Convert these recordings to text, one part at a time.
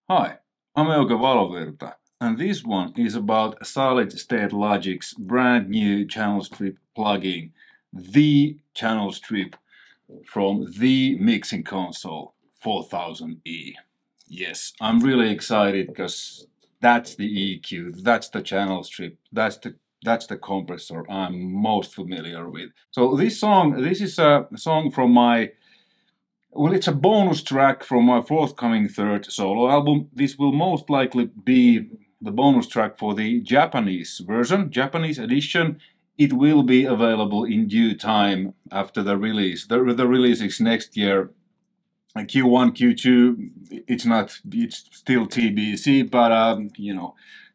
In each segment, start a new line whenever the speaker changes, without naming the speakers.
Hi, I'm Euge Valovirta, and this one is about Solid State Logic's brand new channel strip plugin, the channel strip from the mixing console 4000E. Yes, I'm really excited because that's the EQ, that's the channel strip, that's the compressor I'm most familiar with. So this is a song from my it's a bonus track from my forthcoming third solo album. This will most likely be the bonus track for the Japanese version, Japanese edition. It will be available in due time after the release. The release is next year, Q1, Q2. It's still TBC, but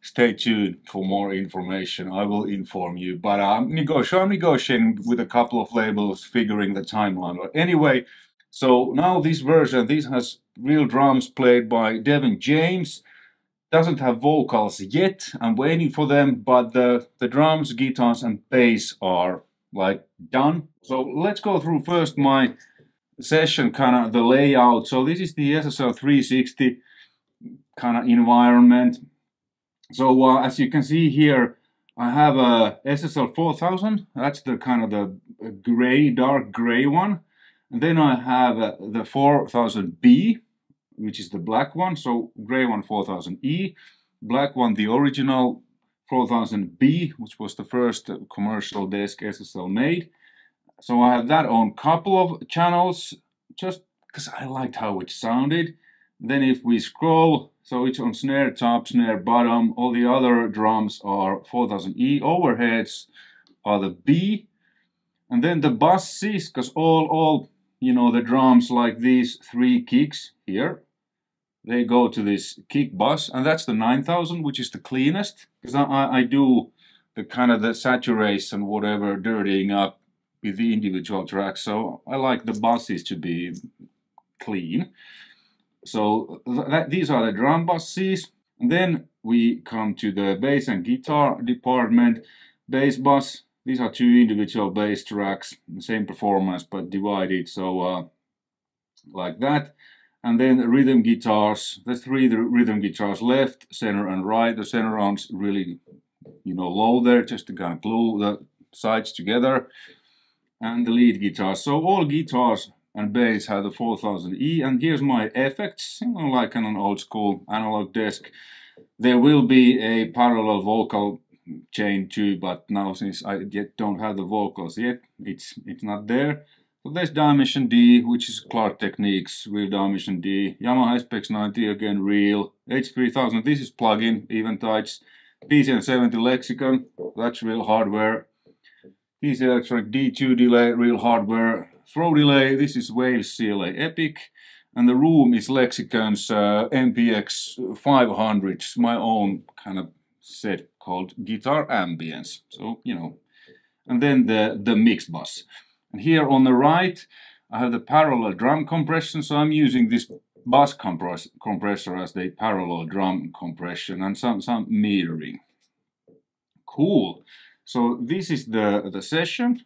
stay tuned for more information. I will inform you. But I'm negotiating with a couple of labels, figuring the timeline. Anyway. So now this version, this has real drums played by Devin James. Doesn't have vocals yet. I'm waiting for them, but the drums, guitars, and bass are like done. So let's go through first my session, kind of the layout. So this is the SSL 360 kind of environment. So as you can see here, I have a SSL 4000. That's the kind of the gray, dark gray one. And then I have the 4000B, which is the black one. So gray one 4000E, black one the original 4000B, which was the first commercial desk SSL made. So I have that on couple of channels, just because I liked how it sounded. Then if we scroll, so it's on snare top, snare bottom. All the other drums are 4000E. Overheads are the B. And then the basses, because all the drums like these three kicks here, they go to this kick bus, and that's the 9000, which is the cleanest, because I do the kind of the saturation, whatever, dirtying up with the individual tracks, so I like the buses to be clean. So these are the drum buses, and then we come to the bass and guitar department. Bass bus. These are two individual bass tracks, the same performance but divided, so like that. And then rhythm guitars, the three rhythm guitars, left, center, and right. The center one's really, low there, just to kind of glue the sides together. And the lead guitar. So all guitars and bass have the 4000E. And here's my effects, like on an old school analog desk. There will be a parallel vocal chain too, but now since I don't have the vocals yet, it's not there. So there's Dimension D, which is Clark Techniques, real Dimension D. Yamaha SPX 90, again real. H3000, this is plugin, Eventides. PCN70 Lexicon, that's real hardware. PC Electronic D2 delay, real hardware. Throw delay, this is Wales CLA Epic. And the room is Lexicon's MPX 500, it's my own kind of set called Guitar Ambience. So, and then the mix bus. And here on the right, I have the parallel drum compression. So I'm using this bus compressor as the parallel drum compression and some metering. Cool. So this is the session.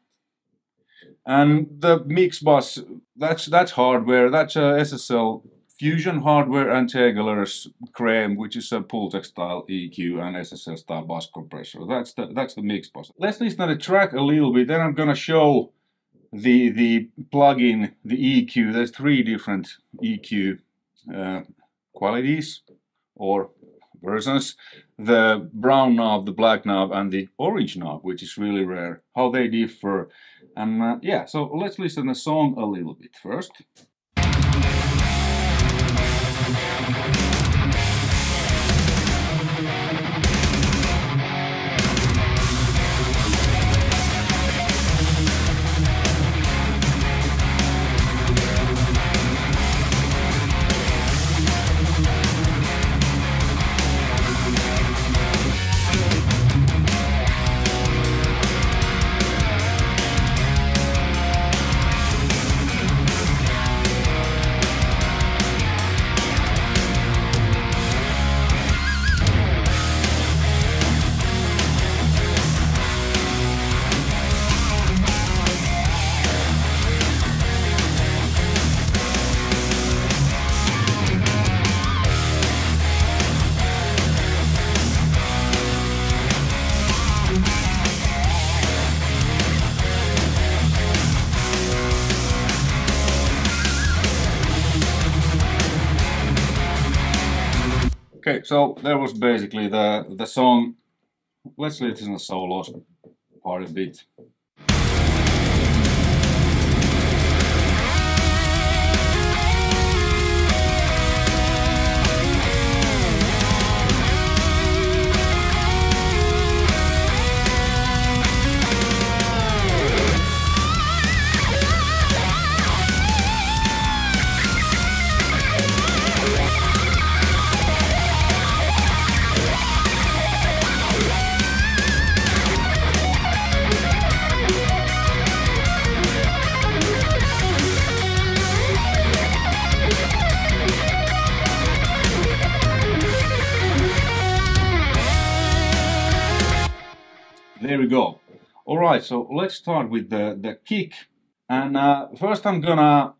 And the mix bus, that's hardware. That's a SSL Fusion hardware and Tegeler's Creme, which is a Pultec style EQ and SSL style bus compressor. That's the mix bus. Let's listen to the track a little bit. Then I'm gonna show the plugin, the EQ. There's three different EQ qualities or versions: the brown knob, the black knob, and the orange knob, which is really rare. How they differ, and yeah. So let's listen to the song a little bit first. Okay, so there was basically the song. Let's listen to the solos part a bit. There we go. All right, so let's start with the kick. And first I'm gonna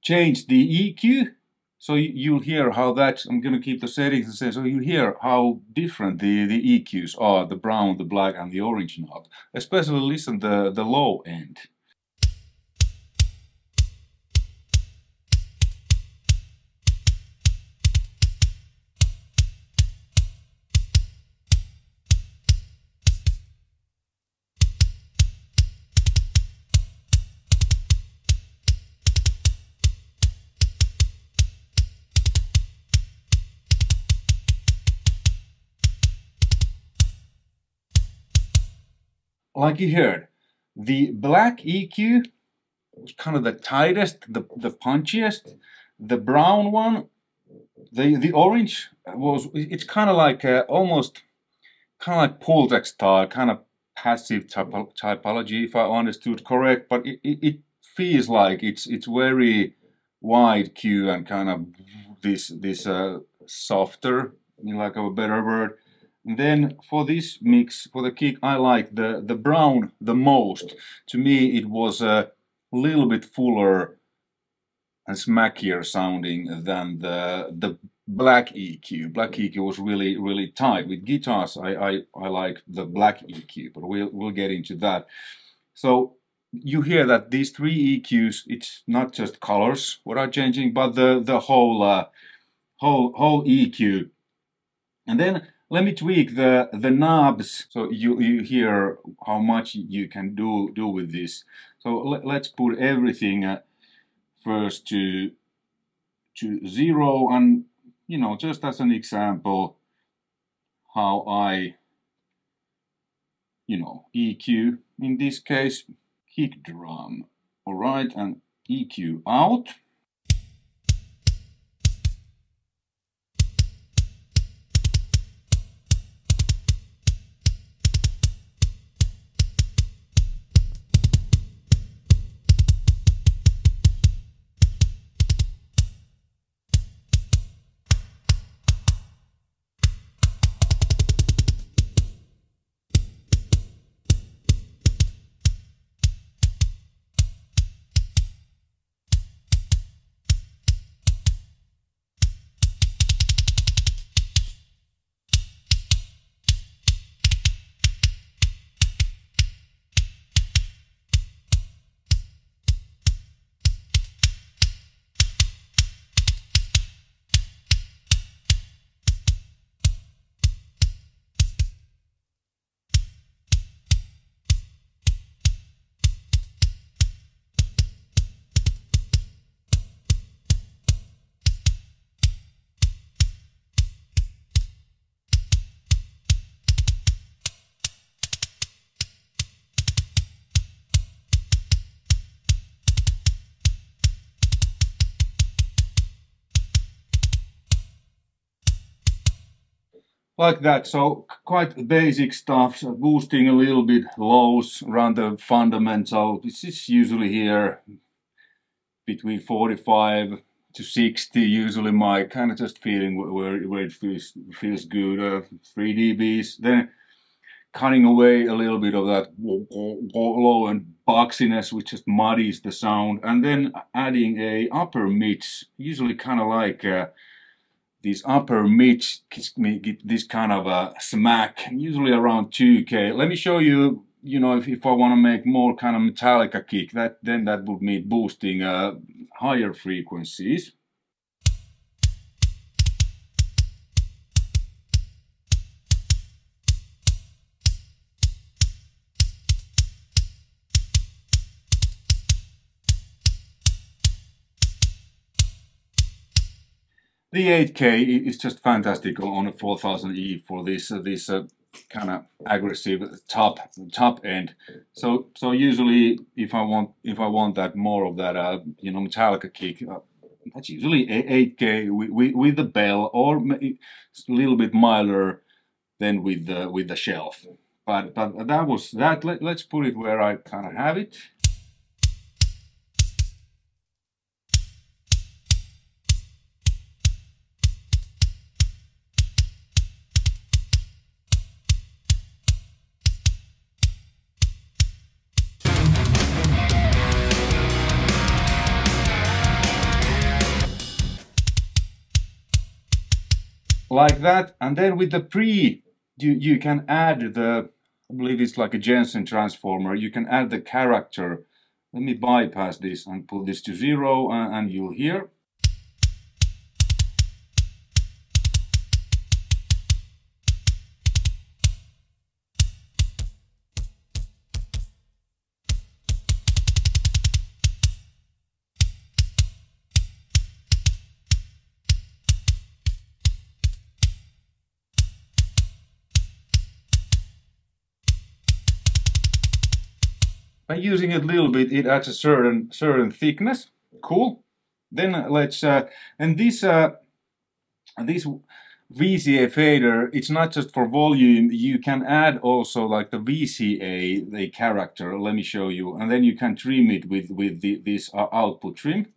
change the EQ. So you'll hear how that, I'm gonna keep the settings the same, so you'll hear how different the EQs are, the brown, the black, and the orange knob. Especially listen to the low end. Like you heard, the black EQ was kind of the tightest, the punchiest. The brown one, the orange was, it's kind of like almost kind of like Pultec style, kind of passive typology, if I understood correct. But it feels like it's very wide Q and kind of this softer, in lack of a better word. And then for this mix, for the kick, I like the brown the most. To me, it was a little bit fuller and smackier sounding than the black EQ. Black EQ was really tight. With guitars, I like the black EQ, but we'll get into that. So you hear that these three EQs, it's not just colors what are changing, but the whole EQ. And then let me tweak the knobs so you hear how much you can do with this. So let's put everything first to 0, and you know, just as an example how I, you know, EQ in this case kick drum. All right, and EQ out. Like that, so quite basic stuff, so boosting a little bit lows around the fundamental. This is usually here between 45 to 60, usually my kind of just feeling where it feels good, 3 dBs. Then cutting away a little bit of that low and boxiness, which just muddies the sound, and then adding a upper mids, usually kind of like these upper mids get this kind of a smack, usually around 2K. Let me show you, you know, if I want to make more kind of Metallica kick, then that would mean boosting higher frequencies. The 8K is just fantastic on a 4000E for this kind of aggressive top end. So usually if I want that more of that you know, Metallica kick, that's usually 8K with the bell, or a little bit milder than with the shelf. But that was that. Let's put it where I kind of have it. Like that, and then with the pre, you can add the, I believe it's like a Jensen transformer, you can add the character. Let me bypass this and put this to 0, and you'll hear. By using it a little bit, it adds a certain thickness. Cool. Then let's and this VCA fader, it's not just for volume. You can add also like the VCA, the character. Let me show you, and then you can trim it with this output trim.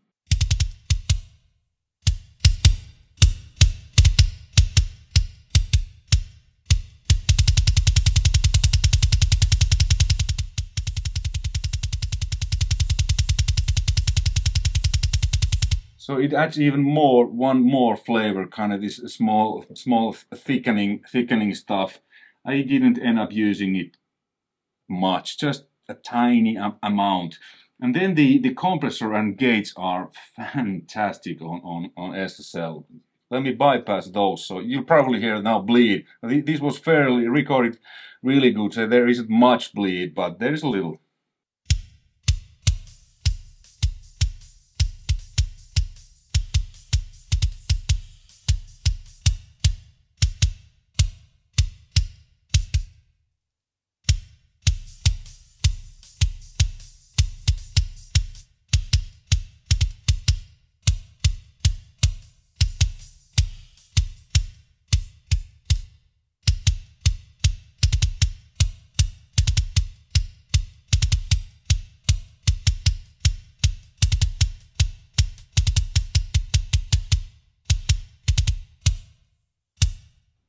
So it adds even one more flavor, kind of this small thickening stuff. I didn't end up using it much, just a tiny amount. And then the compressor and gates are fantastic on SSL. Let me bypass those, so you'll probably hear now bleed. This was fairly recorded really good, so there isn't much bleed, but there is a little.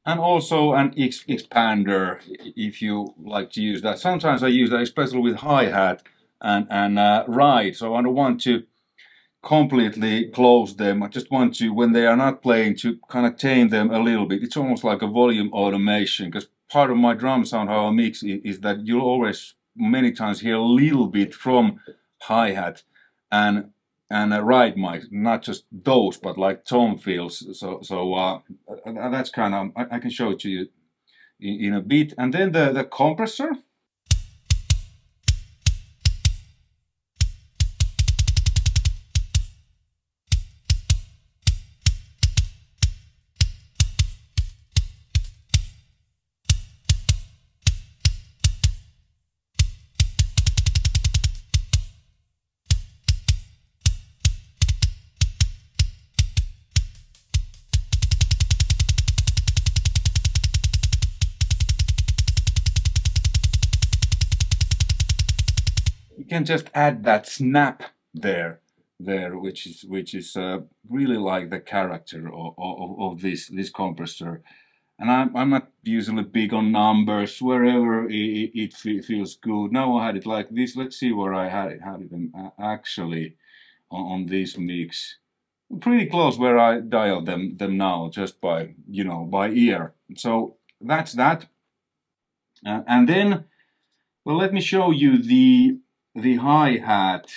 And also an expander, if you like to use that. Sometimes I use that, especially with hi-hat and ride. So I don't want to completely close them. I just want to, when they are not playing, to kind of tame them a little bit. It's almost like a volume automation, because part of my drum sound, how I mix, is that you'll always many times hear a little bit from hi-hat and a ride mic, not just those, but like tone fills. So that's kind of, I can show it to you in a bit. And then the compressor. You can just add that snap there, which is really like the character of this compressor. And I'm not usually big on numbers. Wherever it feels good. Now I had it like this. Let's see where I had it actually on this mix. Pretty close where I dialed them now, just by, you know, by ear. So that's that. And then, well, let me show you the hi-hat.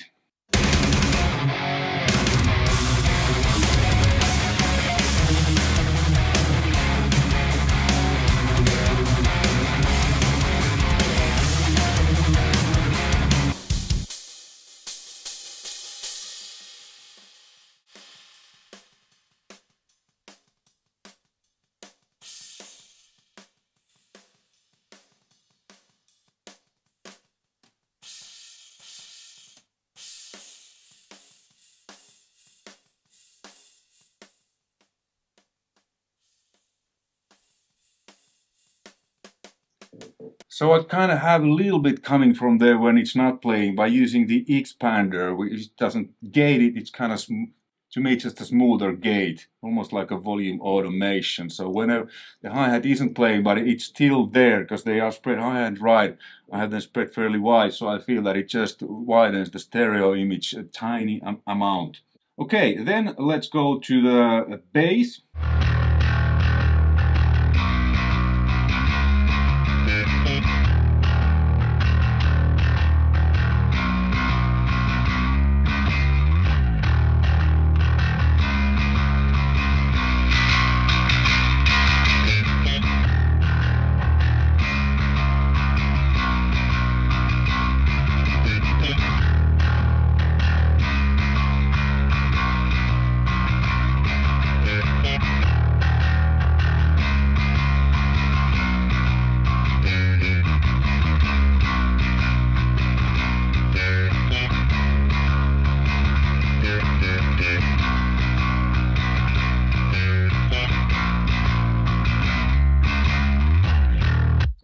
So I kind of have a little bit coming from there when it's not playing by using the expander, which doesn't gate it. It's kind of, to me, just a smoother gate, almost like a volume automation. So whenever the hi-hat isn't playing, but it's still there because they are spread hi-hat right. I have them spread fairly wide, so I feel that it just widens the stereo image a tiny amount. Okay, then let's go to the bass.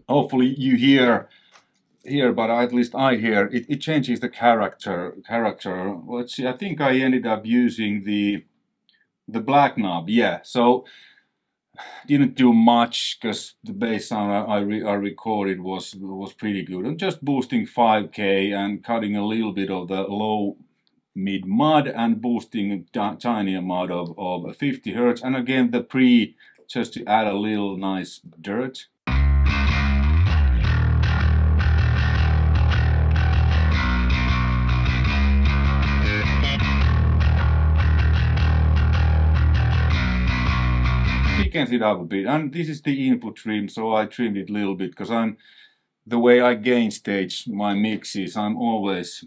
Hopefully you hear, but at least I hear, it changes the character. Let's see, I think I ended up using the black knob, yeah. So didn't do much because the bass sound I recorded was pretty good. I'm just boosting 5K and cutting a little bit of the low mid mod and boosting a tiny amount of 50 Hertz. And again, the pre, just to add a little nice dirt. Thickens it up a bit, and this is the input trim, so I trimmed it a little bit because the way I gain stage my mixes, I'm always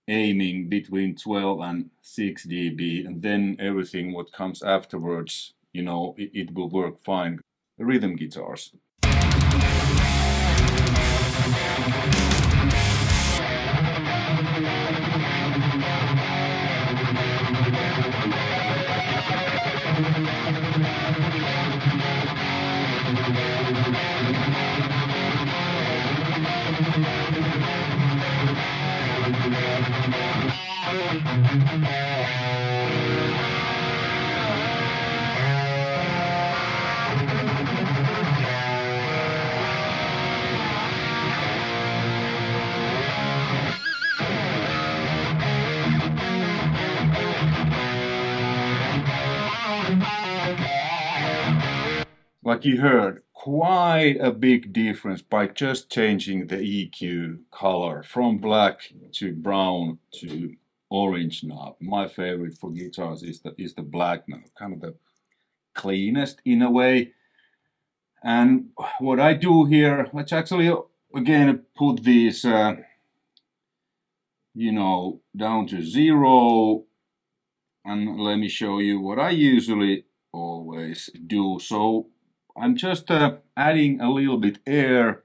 aiming between 12 and 6 dB, and then everything what comes afterwards, you know, it will work fine. The rhythm guitars. Like you heard, quite a big difference by just changing the EQ color from black to brown to orange knob. My favorite for guitars is the black knob, kind of the cleanest in a way. And what I do here, let's actually again put these, you know, down to 0, and let me show you what I usually always do. So I'm just adding a little bit air,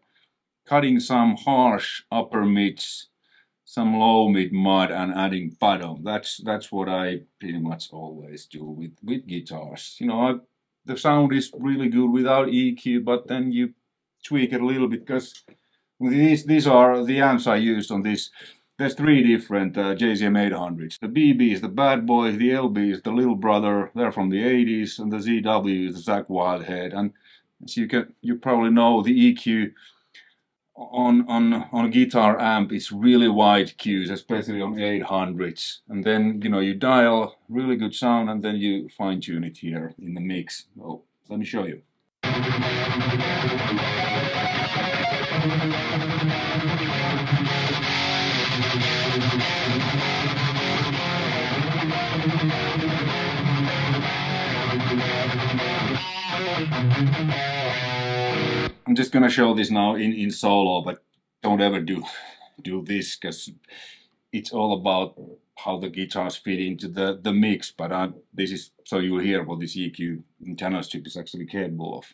cutting some harsh upper mids, some low mid mod, and adding bottom. That's what I pretty much always do with guitars. You know, the sound is really good without EQ, but then you tweak it a little bit because these are the amps I used on this. There's 3 different JZM 800s. The BB is the bad boy, the LB is the little brother, they're from the 80s, and the ZW is the Zakk Wildhead. And as you probably know, the EQ on a guitar amp is really wide Qs, especially on 800s. And then, you know, you dial really good sound and then you fine tune it here in the mix. So let me show you. I'm just gonna show this now in solo, but don't ever do this because it's all about how the guitars fit into the mix. But this is so you'll hear what this EQ channel strip is actually capable of.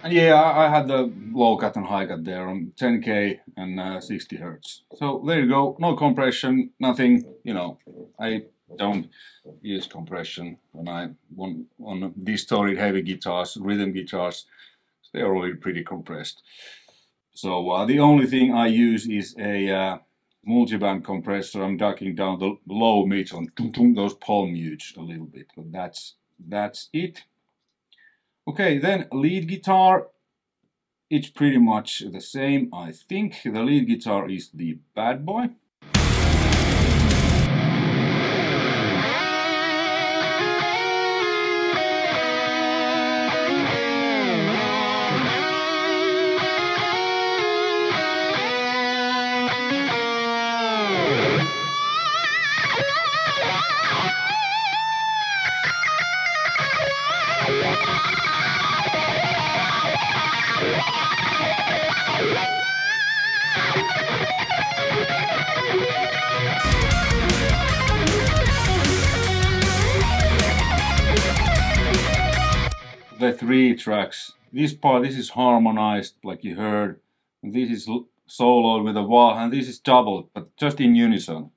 And yeah, I had the low cut and high cut there on 10K and 60 Hertz. So there you go, no compression, nothing, you know, I don't use compression when I on distorted heavy guitars, rhythm guitars, they're already pretty compressed. So the only thing I use is a multiband compressor. I'm ducking down the low mids on those palm mutes a little bit, but that's it. Okay, then lead guitar, it's pretty much the same, I think. The lead guitar is the bad boy. The 3 tracks. This part, this is harmonized, like you heard. This is soloed with a wah, and this is doubled, but just in unison.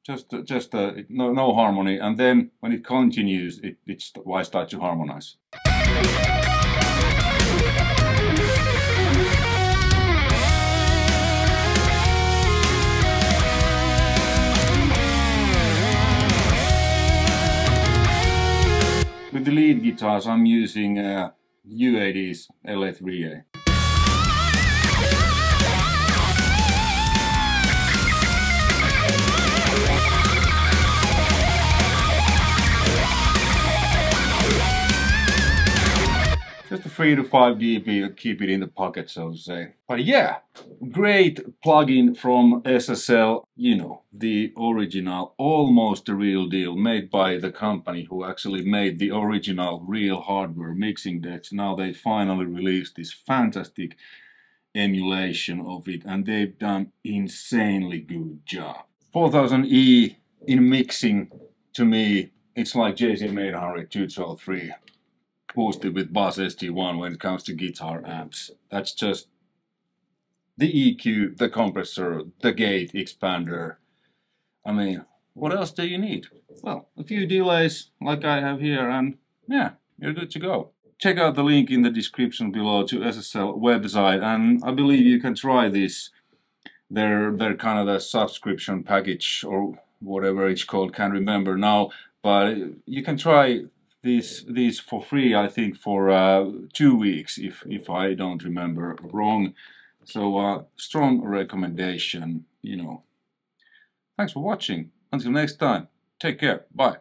Just no harmony. And then when it continues, I start to harmonize. With the lead guitars, I'm using U80's LA3A. Just a 3 to 5 dB, keep it in the pocket, so to say. But yeah, great plugin from SSL, you know, the original, almost the real deal, made by the company who actually made the original real hardware mixing decks. Now they finally released this fantastic emulation of it, and they've done insanely good job. 4000E in mixing, to me, it's like JCM800 212.3. boosted with Bass SG1 when it comes to guitar amps. That's just the EQ, the compressor, the gate expander. I mean, what else do you need? Well, a few delays like I have here, and yeah, you're good to go. Check out the link in the description below to SSL website, and I believe you can try this. They're kind of the subscription package or whatever it's called, can't remember now, but you can try these for free, I think, for 2 weeks, if I don't remember wrong. So strong recommendation, you know. Thanks for watching. Until next time, take care. Bye.